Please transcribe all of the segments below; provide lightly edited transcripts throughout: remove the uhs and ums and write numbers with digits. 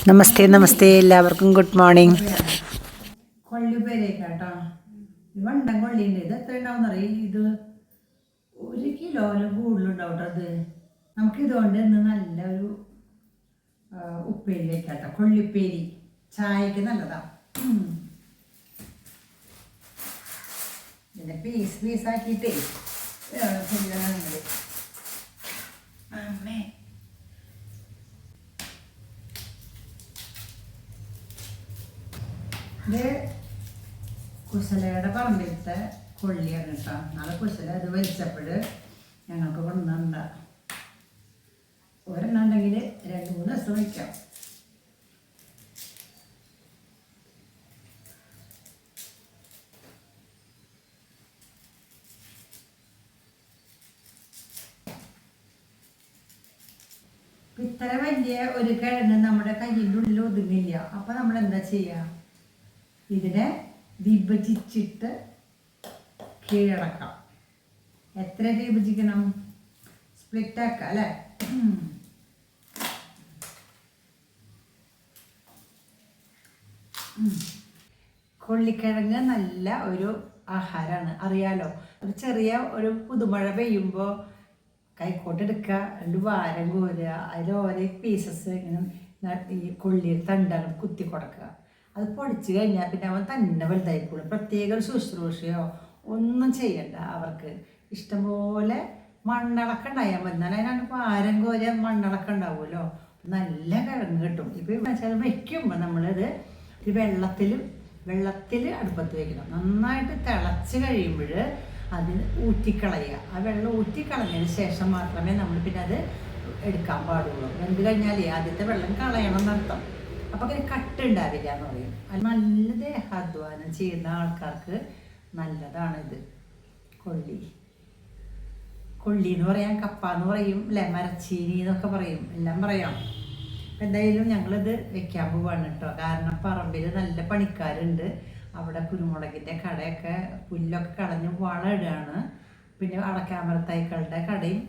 നമസ്തേ നമസ്തേ, എല്ലാവർക്കും good morning. കൊള്ളിപ്പേരേക്കാട്ടോ വണ്ടൻ കൊള്ളിയുണ്ട്. ഇത് എത്ര ഉണ്ടാവും അറിയാം? ഇത് 1 കിലോയിലും കൂടുതലുണ്ടാവും കേട്ടോ. അത് നമുക്കിതുകൊണ്ട് ഇന്ന് നല്ലൊരു ഉപ്പേരി വെക്കാട്ടോ. കൊള്ളിപ്പേരി ചായക്ക് നല്ലതാ. പിന്നെ പീസാക്കിയിട്ടേ അമ്മേ ഇത് കുശലയുടെ പറമ്പിലത്തെ കൊള്ളിയാണ് കേട്ടോ. നാളെ കുശല അത് വലിച്ചപ്പോൾ ഞങ്ങൾക്ക് കൊണ്ടുവന്ന ഒരെണ്ണം ഉണ്ടെങ്കിൽ 2-3 ദിവസം വയ്ക്കാം. ഇത്ര വലിയ ഒരു കിഴങ്ങ് നമ്മുടെ കയ്യിൻ്റെ ഉള്ളിൽ ഒതുങ്ങില്ല. അപ്പം നമ്മൾ എന്താ ചെയ്യുക? ഇതിനെ വിഭജിച്ചിട്ട് കീഴടക്കാം. എത്ര വിഭജിക്കണം? സ്പ്ലിറ്റാക്കാം അല്ലേ? കൊള്ളിക്കിഴങ്ങ് നല്ല ഒരു ആഹാരമാണ്, അറിയാലോ. ഒരു ചെറിയ ഒരു പുതുമഴ പെയ്യുമ്പോൾ കൈക്കോട്ടെടുക്കുക, 2 വാരം കോരുക, അതിൽ ഓരോ പീസസ് ഇങ്ങനെ ഈ കൊള്ളിയിൽ തണ്ടാണ് കുത്തി കൊടുക്കുക. അത് പൊടിച്ച് കഴിഞ്ഞാൽ പിന്നെ അവൻ തന്നെ വലുതായിക്കോളും. പ്രത്യേക ഒരു ശുശ്രൂഷയോ ഒന്നും ചെയ്യണ്ട. അവർക്ക് ഇഷ്ടംപോലെ മണ്ണിളക്കം ഉണ്ടായാൽ മതി. എന്നാൽ അതിനാണ് പാരം കോരിയ മണ്ണിളക്കം ഉണ്ടാവുമല്ലോ, നല്ല കിഴങ്ങ് കിട്ടും. ഇപ്പം വെച്ചാൽ വയ്ക്കുമ്പോൾ നമ്മളത് വെള്ളത്തിൽ അടുപ്പത്ത് വയ്ക്കണം. നന്നായിട്ട് തിളച്ച് കഴിയുമ്പോൾ അതിന് ഊറ്റിക്കളയുക. ആ വെള്ളം ഊറ്റിക്കളഞ്ഞതിന് ശേഷം മാത്രമേ നമ്മൾ പിന്നെ അത് എടുക്കാൻ പാടുള്ളൂ. വെന്ത് കഴിഞ്ഞാൽ ആദ്യത്തെ വെള്ളം കളയണം എന്നർത്ഥം. അപ്പോൾ അങ്ങനെ കട്ടുണ്ടാവില്ല എന്ന് പറയും. അത് നല്ല ദേഹാധ്വാനം ചെയ്യുന്ന ആൾക്കാർക്ക് നല്ലതാണിത്. കൊള്ളി എന്ന് പറയാം, കപ്പ എന്ന് പറയും അല്ലേ, മരച്ചീനി എന്നൊക്കെ പറയും, എല്ലാം പറയാം. അപ്പം എന്തായാലും ഞങ്ങളിത് വെക്കാൻ പോവാണ് കേട്ടോ. കാരണം പറമ്പിൽ നല്ല പണിക്കാരുണ്ട്. അവിടെ കുരുമുളകിൻ്റെ കടയൊക്കെ പുല്ലൊക്കെ കളഞ്ഞ് വളമിടുകയാണ്. പിന്നെ അടക്കാമരത്തൈക്കളുടെ കടയും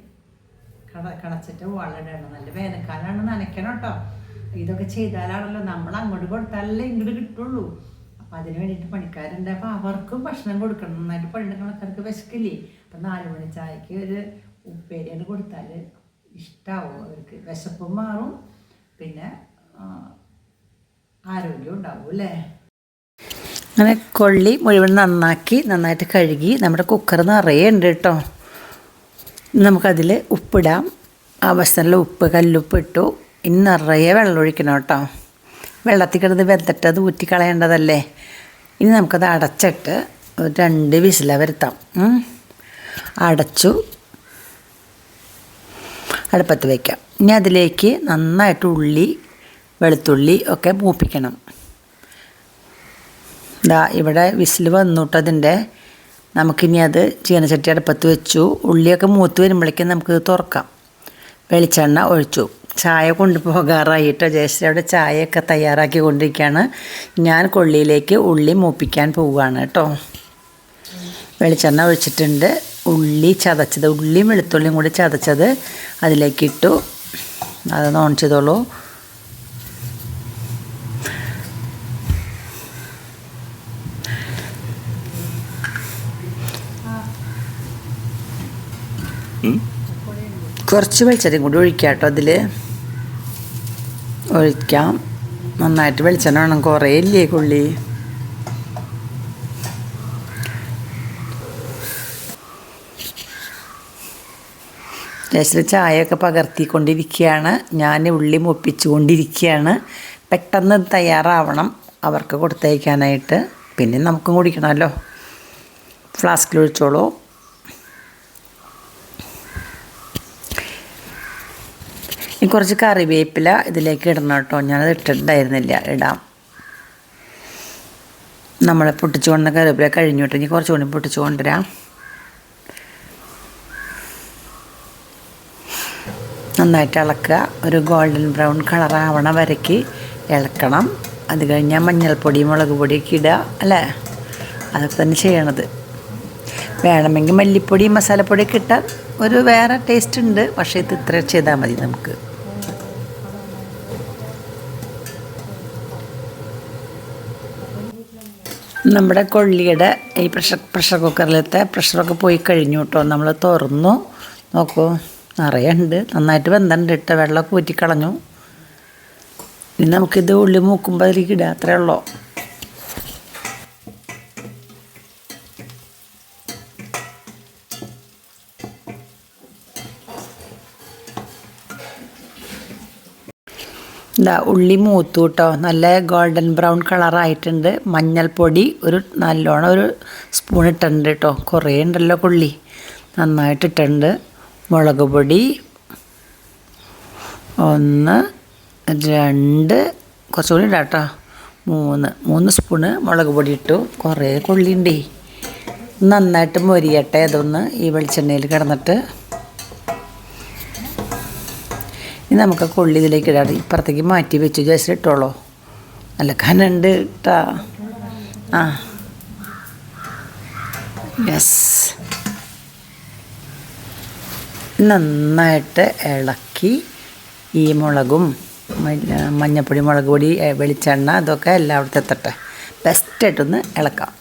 കളച്ചിട്ട് വളമിടുകയാണ്. നല്ല വേനൽക്കാലമാണ്, നനയ്ക്കണം കേട്ടോ. ഇതൊക്കെ ചെയ്താലാണല്ലോ നമ്മൾ അങ്ങോട്ട് കൊടുത്താലല്ലേ ഇങ്ങോട്ട് കിട്ടുള്ളൂ. അപ്പം അതിന് വേണ്ടിയിട്ട് പണിക്കാരുണ്ട്. അപ്പം അവർക്കും ഭക്ഷണം കൊടുക്കണം. നന്നായിട്ട് പണിയെടുക്കുന്ന ആൾക്കാർക്ക് വിശക്കില്ലേ. അപ്പം 4 മണി ചായക്ക് ഒരു ഉപ്പേരിയാണ് കൊടുത്താൽ ഇഷ്ടമാവും അവർക്ക്. വിശപ്പും മാറും, പിന്നെ ആരോഗ്യം ഉണ്ടാവും അല്ലേ. അങ്ങനെ കൊള്ളി മുഴുവൻ നന്നായിട്ട് കഴുകി നമ്മുടെ കുക്കർ നിറയെ ഉണ്ട് കേട്ടോ. നമുക്കതിൽ ഉപ്പിടാം. ആവശ്യത്തിനുള്ള ഉപ്പ്, കല്ലുപ്പ് ഇട്ടു. ഇനി നിറയെ വെള്ളം ഒഴിക്കണം കേട്ടോ. വെള്ളത്തിൽ കിടന്ന് വെന്തിട്ട് അത് ഊറ്റിക്കളയേണ്ടതല്ലേ. ഇനി നമുക്കത് അടച്ചിട്ട് 2 വിസില വരുത്താം. അടച്ചു അടുപ്പത്ത് വയ്ക്കാം. ഇനി അതിലേക്ക് നന്നായിട്ട് ഉള്ളി, വെളുത്തുള്ളി ഒക്കെ മൂപ്പിക്കണം. ഇവിടെ വിസിൽ വന്നിട്ട് അതിൻ്റെ നമുക്കിനി അത് ചീനച്ചട്ടി അടുപ്പത്ത് വെച്ചു. ഉള്ളിയൊക്കെ മൂത്ത് വരുമ്പോഴേക്കും നമുക്ക് തുറക്കാം. വെളിച്ചെണ്ണ ഒഴിച്ചു. ചായ കൊണ്ടുപോകാറായിട്ടോ. ജയശ്രീ അവിടെ ചായയൊക്കെ തയ്യാറാക്കി കൊണ്ടിരിക്കുകയാണ്. ഞാൻ കൊള്ളിയിലേക്ക് ഉള്ളി മൂപ്പിക്കാൻ പോവുകയാണ് കേട്ടോ. വെളിച്ചെണ്ണ ഒഴിച്ചിട്ടുണ്ട്. ഉള്ളിയും വെളുത്തുള്ളിയും കൂടി ചതച്ചത് അതിലേക്ക് ഇട്ടു. അതൊന്ന് ഓൺ ചെയ്തോളൂ. കുറച്ച് വെളിച്ചെണ്ണയും കൂടി ഒഴിക്കാം കേട്ടോ. അതിൽ ഒഴിക്കാം. നന്നായിട്ട് വെളിച്ചെണ്ണ വേണം, കുറേ ഇല്ലേ കൊള്ളി. ജയശ്രീ ചായയൊക്കെ പകർത്തിക്കൊണ്ടിരിക്കുകയാണ്. ഞാൻ ഉള്ളി മുപ്പിച്ചുകൊണ്ടിരിക്കുകയാണ്. പെട്ടെന്ന് തയ്യാറാവണം അവർക്ക് കൊടുത്തയക്കാനായിട്ട്. പിന്നെ നമുക്കും കുടിക്കണമല്ലോ. ഫ്ലാസ്കിൽ ഒഴിച്ചോളൂ. കുറച്ച് കറിവേപ്പില ഇതിലേക്ക് ഇടണം കേട്ടോ. ഞാനത് ഇട്ടിട്ടുണ്ടായിരുന്നില്ല. ഇടാം. നമ്മൾ പൊട്ടിച്ചു കൊണ്ട കറിവേപ്പില കഴിഞ്ഞു കേട്ടോ. ഇനി കുറച്ചുകൂടി പൊട്ടിച്ചു കൊണ്ടുവരാം. നന്നായിട്ട് ഇളക്കുക. ഒരു ഗോൾഡൻ ബ്രൗൺ കളറാവണ വരയ്ക്ക് ഇളക്കണം. അത് കഴിഞ്ഞാൽ മഞ്ഞൾപ്പൊടി, മുളക് പൊടിയൊക്കെ ഇടുക അല്ലേ. അതൊക്കെ തന്നെ ചെയ്യണത്. വേണമെങ്കിൽ മല്ലിപ്പൊടി, മസാലപ്പൊടിയൊക്കെ ഇട്ടാൽ ഒരു വേറെ ടേസ്റ്റ് ഉണ്ട്. പക്ഷേ ഇത് ഇത്ര ചെയ്താൽ മതി നമുക്ക്. നമ്മുടെ കൊള്ളിയുടെ ഈ പ്രഷർ കുക്കറിലത്തെ പ്രഷറൊക്കെ പോയി കഴിഞ്ഞു കേട്ടോ. നമ്മൾ തുറന്നു നോക്കൂ, നിറയുണ്ട്, നന്നായിട്ട് വെന്തുണ്ട് ഇട്ട വെള്ളമൊക്കെ ഊറ്റിക്കളഞ്ഞു. ഇനി നമുക്കിത് ഉള്ളി മൂക്കുമ്പോൾ അതിലേക്ക് ഇടുക, അത്രേ ഉള്ളൂ. ഇതാ ഉള്ളി മൂത്തു കേട്ടോ, നല്ല ഗോൾഡൻ ബ്രൗൺ കളറായിട്ടുണ്ട്. മഞ്ഞൾപ്പൊടി നല്ലോണം ഒരു സ്പൂൺ ഇട്ടിട്ടുണ്ട് കേട്ടോ, കുറേ ഉണ്ടല്ലോ കൊള്ളി, നന്നായിട്ട് ഇട്ടിട്ടുണ്ട്. മുളക് പൊടി 1 2 കുറച്ചുകൂടി ഇടാം കേട്ടോ, 3 സ്പൂണ് മുളക് പൊടി ഇട്ടു. കുറേ കൊള്ളിയുണ്ടേ. നന്നായിട്ട് മൊരിയട്ടെ അതൊന്ന് ഈ വെളിച്ചെണ്ണയിൽ കിടന്നിട്ട്. ഇനി നമുക്ക് കൊള്ളി ഇതിലേക്ക് ഇടാം. ഇപ്പുറത്തേക്ക് മാറ്റി വെച്ചു, ജസ്റ്റ് ഇട്ടോളൂ, നല്ല കനുണ്ട് കേട്ടാ. ആ യെസ്, നന്നായിട്ട് ഇളക്കി ഈ മുളകും മഞ്ഞപ്പൊടി, മുളക് പൊടി, വെളിച്ചെണ്ണ അതൊക്കെ എല്ലായിടത്തും എത്തട്ടെ. ബെസ്റ്റായിട്ടൊന്ന് ഇളക്കാം.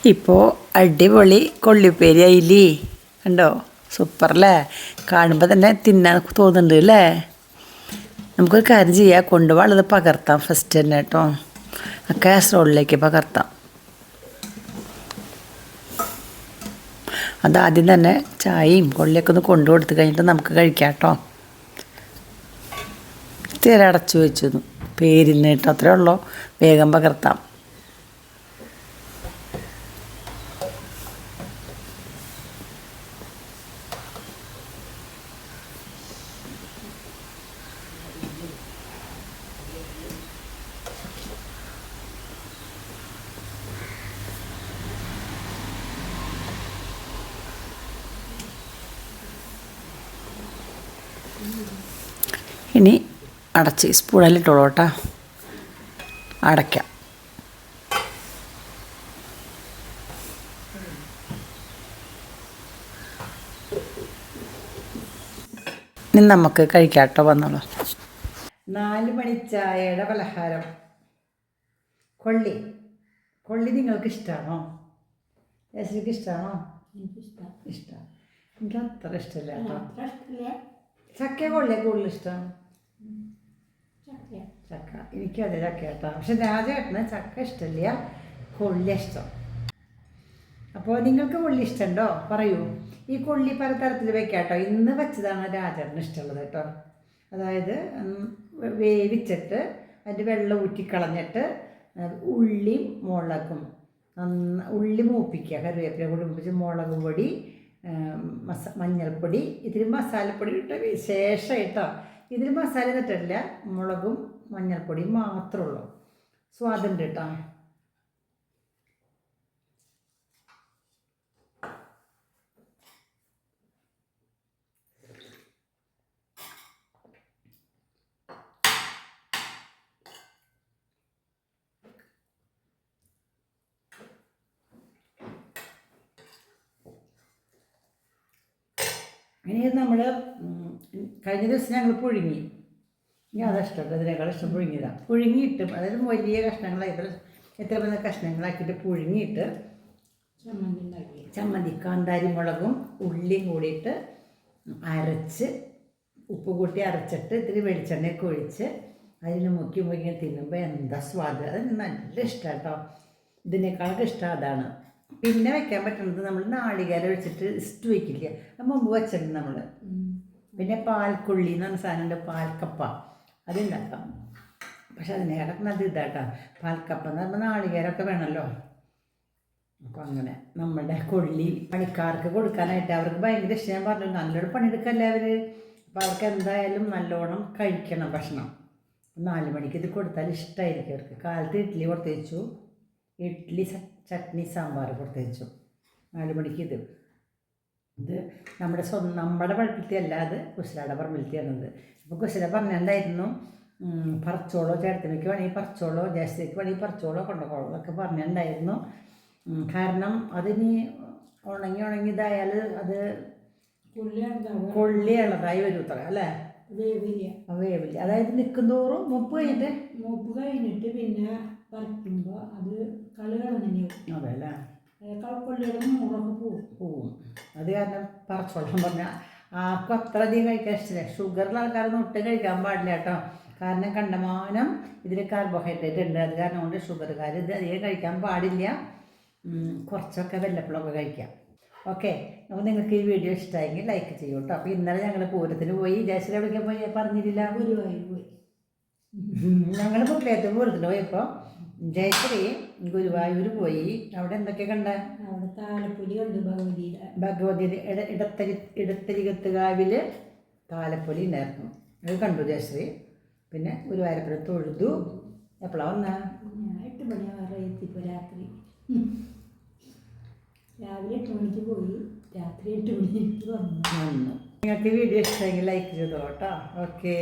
ഇപ്പോൾ അടിപൊളി കൊള്ളിപ്പേരി ആയില്ലേ, കണ്ടോ, സൂപ്പറല്ലേ, കാണുമ്പോൾ തന്നെ തിന്നാൻ തോന്നുന്നുണ്ട് അല്ലേ. നമുക്കൊരു കാര്യം ചെയ്യാം, കൊണ്ടുപോകാനുള്ളത് പകർത്താം ഫസ്റ്റ് തന്നെ കേട്ടോ, ആ കാസറോളിലേക്ക് പകർത്താം. അതാദ്യം തന്നെ ചായയും കൊള്ളിയൊക്കെ ഒന്ന് കൊണ്ടു കൊടുത്ത് കഴിഞ്ഞിട്ട് നമുക്ക് കഴിക്കാം കേട്ടോ. തീരെ അടച്ചു വെച്ചു പേരിന് കേട്ടോ, അത്രേ ഉള്ളൂ, വേഗം പകർത്താം. ഇനി അടച്ച് സ്പൂണിലിട്ടോളൂ കേട്ടോ, അടയ്ക്കാം. ഇനി നമുക്ക് കഴിക്കാം കേട്ടോ, വന്നോളൂ. 4 മണി ചായയുടെ പലഹാരം കൊള്ളി. കൊള്ളി നിങ്ങൾക്ക് ഇഷ്ടമാണോ? യേശുക്ക് ഇഷ്ടമാണോ? ഇഷ്ടം. എനിക്ക് അത്ര ഇഷ്ടമില്ല കേട്ടോ. ചക്ക കൊള്ളിയ കൂടുതൽ ഇഷ്ടം. ചക്ക എനിക്കും അതെ, ചക്ക കേട്ടോ. പക്ഷെ രാജേട്ടന് ചക്ക ഇഷ്ടമില്ല, കൊള്ളി ഇഷ്ടം. അപ്പോൾ നിങ്ങൾക്ക് കൊള്ളി ഇഷ്ടമുണ്ടോ പറയൂ. ഈ കൊള്ളി പലതരത്തിൽ വെക്കാം കേട്ടോ. ഇന്ന് വെച്ചതാണ് രാജേട്ടന് ഇഷ്ടമുള്ളത് കേട്ടോ. അതായത് വേവിച്ചിട്ട് അതിൻ്റെ വെള്ളം ഊറ്റിക്കളഞ്ഞിട്ട് ഉള്ളിയും മുളകും ഉള്ളി മൂപ്പിക്കുക, കറിവേപ്പില കൂടി മൂപ്പിച്ച്, മുളക് പൊടി, മഞ്ഞൾപ്പൊടി, ഇതിൽ മസാലപ്പൊടി ഇട്ട് വിശേഷമായിട്ടോ. ഇതിൽ മസാല ഇട്ടിട്ടില്ല, മുളകും മഞ്ഞൾപ്പൊടിയും മാത്രമേ ഉള്ളൂ. സ്വാദുണ്ട് കേട്ടോ. ഇനി നമ്മൾ കഴിഞ്ഞ ദിവസം ഞങ്ങൾ പുഴുങ്ങി, ഞാൻ അതാ ഇഷ്ടം, അതിനേക്കാൾ ഇഷ്ടം പുഴുങ്ങിയതാണ്. പുഴുങ്ങിയിട്ട് അതായത് വലിയ കഷ്ണങ്ങളായിട്ട് എത്ര പല കഷ്ണങ്ങളാക്കിയിട്ട് പുഴുങ്ങിയിട്ട് ചമ്മന്തി കാന്താരി മുളകും ഉള്ളിയും കൂടിയിട്ട് അരച്ച് ഉപ്പ് കൂട്ടി അരച്ചിട്ട് ഇത്തിരി വെളിച്ചെണ്ണയൊക്കെ ഒഴിച്ച് അതിൽ മുക്കി മുക്കി തിന്നുമ്പോൾ എന്താ സ്വാദ്. അത് നല്ല ഇഷ്ടം കേട്ടോ. ഇതിനേക്കാളൊക്കെ ഇഷ്ടം അതാണ്. പിന്നെ വെക്കാൻ പറ്റുന്നത് നമ്മൾ നാളികേരം ഒഴിച്ചിട്ട് ഇസ്റ്റ് വയ്ക്കില്ല, അത് മുമ്പ് വെച്ചിട്ടുണ്ട് നമ്മൾ. പിന്നെ പാൽക്കൊള്ളി എന്ന് പറഞ്ഞ സാധനമുണ്ട്, പാൽക്കപ്പ, അതുണ്ടാക്കാം. പക്ഷെ അതിനേക്കാളൊക്കെ നല്ല ഇതാട്ടോ പാൽക്കപ്പ എന്ന് പറയുമ്പോൾ നാളികേരമൊക്കെ വേണമല്ലോ. അപ്പോൾ അങ്ങനെ നമ്മുടെ കൊള്ളി പണിക്കാർക്ക് കൊടുക്കാനായിട്ട് അവർക്ക് ഭയങ്കര ഇഷ്ടം. ഞാൻ പറഞ്ഞു നല്ലോണം പണിയെടുക്കല്ലേ അവർ, അപ്പോൾ അവർക്ക് എന്തായാലും നല്ലോണം കഴിക്കണം ഭക്ഷണം. 4 മണിക്ക് ഇത് കൊടുത്താൽ ഇഷ്ടമായിരിക്കും അവർക്ക്. കാലത്ത് ഇഡ്ഡലി കൊടുത്തു വെച്ചു, ഇഡ്ഡലി ചട്നി സാമ്പാർ കൊടുത്തു വെച്ചു, 4 മണിക്ക് ഇത്. ഇത് നമ്മുടെ പറമ്പിലത്തെ അല്ല, അത് കുശലയുടെ പറമ്പിലത്തെയാണത്. അപ്പോൾ കുശല പറഞ്ഞിട്ടുണ്ടായിരുന്നു പറിച്ചോളോ, ചേട്ടത്തിലേക്ക് വേണമെങ്കിൽ പറിച്ചോളോ, ജേഷ്ഠയ്ക്ക് വേണമെങ്കിൽ പറിച്ചോളോ, കൊണ്ടുപോകോളോ എന്നൊക്കെ പറഞ്ഞിട്ടുണ്ടായിരുന്നു. കാരണം അതിനി ഉണങ്ങി ഇതായാൽ അത് കൊള്ളി ഇളതായി വരും അത്ര അല്ലേ, വേവില്ല. അതായത് നിൽക്കുന്തോറും മൂപ്പ് കഴിഞ്ഞിട്ട് പിന്നെ പറിക്കുമ്പോൾ അത് കളഞ്ഞു. അതെ അല്ലേ, കൊള്ളിയുടെ മൂറൊക്കെ പോവും. അത് കാരണം പറിച്ചോളം പറഞ്ഞാൽ ആർക്കും അത്ര അധികം കഴിക്കാൻ ഇഷ്ടമില്ല. ഷുഗറുള്ള ആൾക്കാരൊന്നും ഒട്ടും കഴിക്കാൻ പാടില്ല കേട്ടോ. കാരണം കണ്ടമാനം ഇതിൽ കാർബോഹൈഡ്രേറ്റ് ഉണ്ട്. അത് കാരണം കൊണ്ട് ഷുഗറുകാർ ഇത് അധികം കഴിക്കാൻ പാടില്ല. കുറച്ചൊക്കെ വല്ലപ്പോഴൊക്കെ കഴിക്കാം. ഓക്കെ, അപ്പോൾ നിങ്ങൾക്ക് ഈ വീഡിയോ ഇഷ്ടമായെങ്കിൽ ലൈക്ക് ചെയ്യൂ കേട്ടോ. അപ്പോൾ ഇന്നലെ ഞങ്ങൾ പൂരത്തിന് പോയി. ജയശ്രീ എവിടേക്ക് പോയി പറഞ്ഞിട്ടില്ല? ഗുരുവായൂർ പോയി. ഞങ്ങൾ മുക്കളിയത്ത് പൂരത്തിന് പോയപ്പോൾ ജയശ്രീ ഗുരുവായൂർ പോയി. അവിടെ എന്തൊക്കെ കണ്ട? അവിടെ താലപ്പൊലി കണ്ടു. ഭഗവതിയുടെ ഇടത്തരികത്തുകാവിൽ താലപ്പൊലി ഉണ്ടായിരുന്നു, അത് കണ്ടു ജയശ്രീ. പിന്നെ ഗുരുവായൂരപ്പനെ തൊഴുതു. എപ്പോഴാണ് വന്ന? 8 മണിയാവാറെ എത്തിപ്പോൾ. രാവിലെ 8 മണിക്ക് പോയി, രാത്രി 8 മണിക്ക് വന്നു. നിങ്ങൾക്ക് വീഡിയോ ഇഷ്ടമെങ്കിൽ ലൈക്ക് ചെയ്തോ കേട്ടോ. ഓക്കേ.